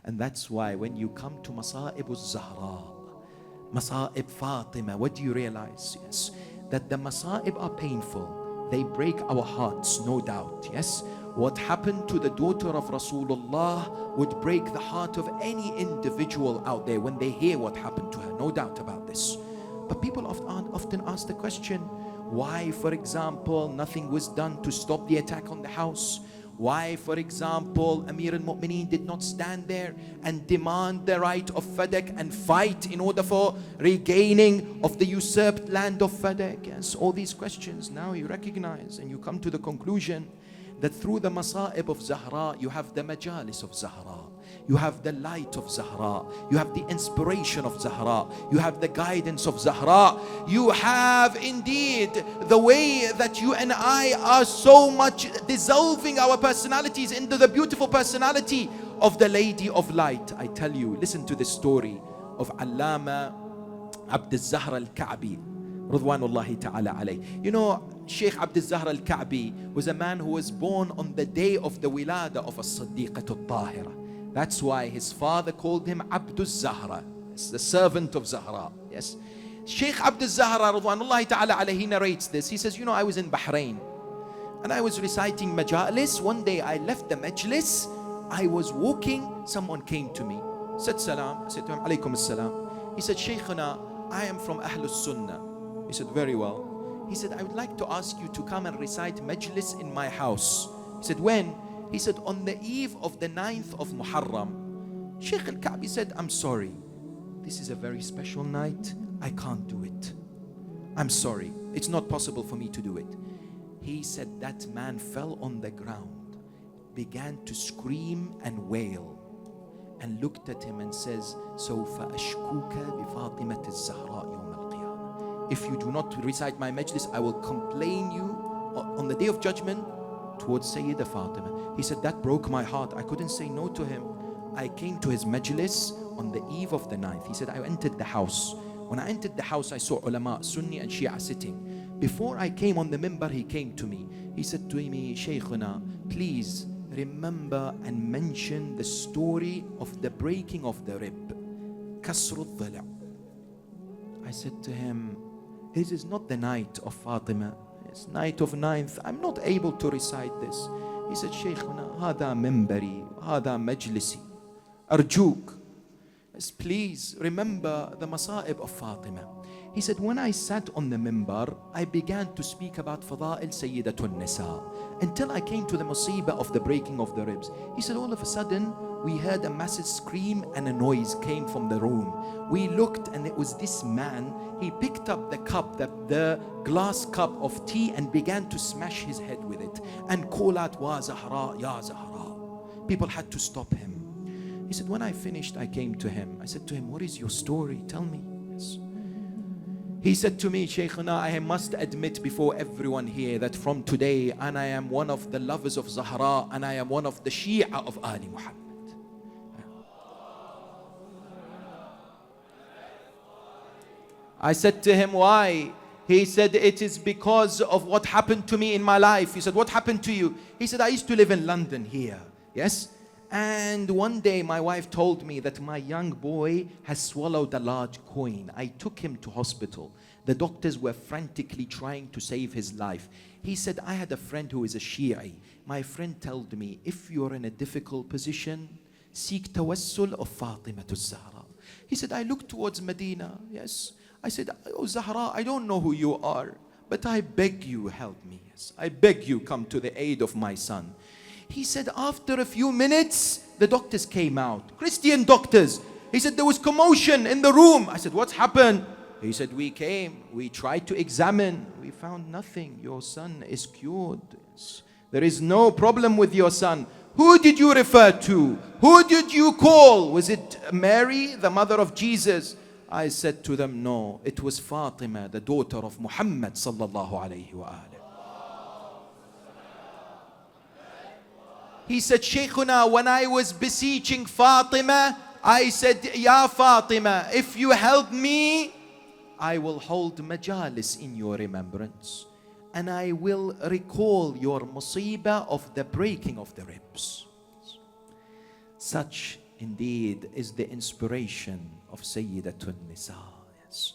And that's why when you come to Masa'ib Al-Zahra, Masa'ib Fatima, what do you realize? Yes, that the Masa'ib are painful. They break our hearts, no doubt. Yes, what happened to the daughter of Rasulullah would break the heart of any individual out there when they hear what happened to her, no doubt about this. But people often ask the question, why, for example, nothing was done to stop the attack on the house? Why, for example, Amir al-Mu'mineen did not stand there and demand the right of Fadak and fight in order for regaining of the usurped land of Fadak? Yes, all these questions now you recognize, and you come to the conclusion that through the Masa'ib of Zahra, you have the Majalis of Zahra, you have the light of Zahra, you have the inspiration of Zahra, you have the guidance of Zahra, you have indeed the way that you and I are so much dissolving our personalities into the beautiful personality of the Lady of Light. I tell you, listen to the story of Allama Al-Zahra Al-Ka'bi, Ridwanullahi ta'ala alayh. You know, Sheikh Al-Zahra Al-Ka'bi was a man who was born on the day of the wilada of As-Siddiqah Al-Tahira. That's why his father called him Al-Zahra, the servant of Zahra. Yes, Sheikh Al-Zahra Ridwanullahi ta'ala alayh, he narrates this. He says, you know, I was in Bahrain and I was reciting Majalis. One day I left the Majlis. I was walking, someone came to me, said salam. I said to him, alaykum as-salam. He said, Shaykhana, I am from Ahlul Sunnah. He said, very well. He said, I would like to ask you to come and recite Majlis in my house. He said, when? He said, on the eve of the 9th of Muharram. Sheikh Al-Ka'bi said, I'm sorry. This is a very special night. I can't do it. I'm sorry. It's not possible for me to do it. He said that man fell on the ground, began to scream and wail, and looked at him and says, سوف أشكوك بفاطمة الزهراء يوم القيامة. If you do not recite my majlis, I will complain you on the day of judgment towards Sayida Fatima. He said, that broke my heart. I couldn't say no to him. I came to his majlis on the eve of the 9th. He said, I entered the house. When I entered the house, I saw ulama, Sunni and Shia sitting. Before I came on the minbar, he came to me. He said to me, Shaykhuna, please remember and mention the story of the breaking of the rib. Kasrul Dhala. I said to him, this is not the night of Fatima. It's night of 9th. I'm not able to recite this. He said, Shaykhuna, هذا منبري, هذا مجلسي. أرجوك. Please remember the Masa'ib of Fatima. He said, when I sat on the minbar, I began to speak about Fada'il Sayyidatun Nisa until I came to the musibah of the breaking of the ribs. He said, all of a sudden, we heard a massive scream and a noise came from the room. We looked and it was this man. He picked up the cup, the glass cup of tea, and began to smash his head with it and call out, Wa Zahra, Ya Zahra. People had to stop him. He said, when I finished, I came to him. I said to him, what is your story? Tell me. Yes. He said to me, Shaykhuna, I must admit before everyone here that from today, and I am one of the lovers of Zahra, and I am one of the Shia of Ali Muhammad. I said to him, why? He said, it is because of what happened to me in my life. He said, what happened to you? He said, I used to live in London here. Yes? And one day my wife told me that my young boy has swallowed a large coin. I took him to hospital. The doctors were frantically trying to save his life. He said, I had a friend who is a Shia. My friend told me, if you're in a difficult position, seek tawassul of Fatima Al-Zahra. He said, I looked towards Medina. Yes. I said, oh Zahra, I don't know who you are, but I beg you help me. Yes. I beg you come to the aid of my son. He said, after a few minutes, the doctors came out, Christian doctors. He said, there was commotion in the room. I said, what's happened? He said, we came, we tried to examine, we found nothing. Your son is cured. There is no problem with your son. Who did you refer to? Who did you call? Was it Mary, the mother of Jesus? I said to them, no, it was Fatima, the daughter of Mohammed sallallahu alayhi wa alayhi. He said, Shaykhuna, when I was beseeching Fatima, I said, Ya Fatima, if you help me, I will hold majalis in your remembrance. And I will recall your musibah of the breaking of the ribs. Such indeed is the inspiration of Sayyidatun Nisa. Yes.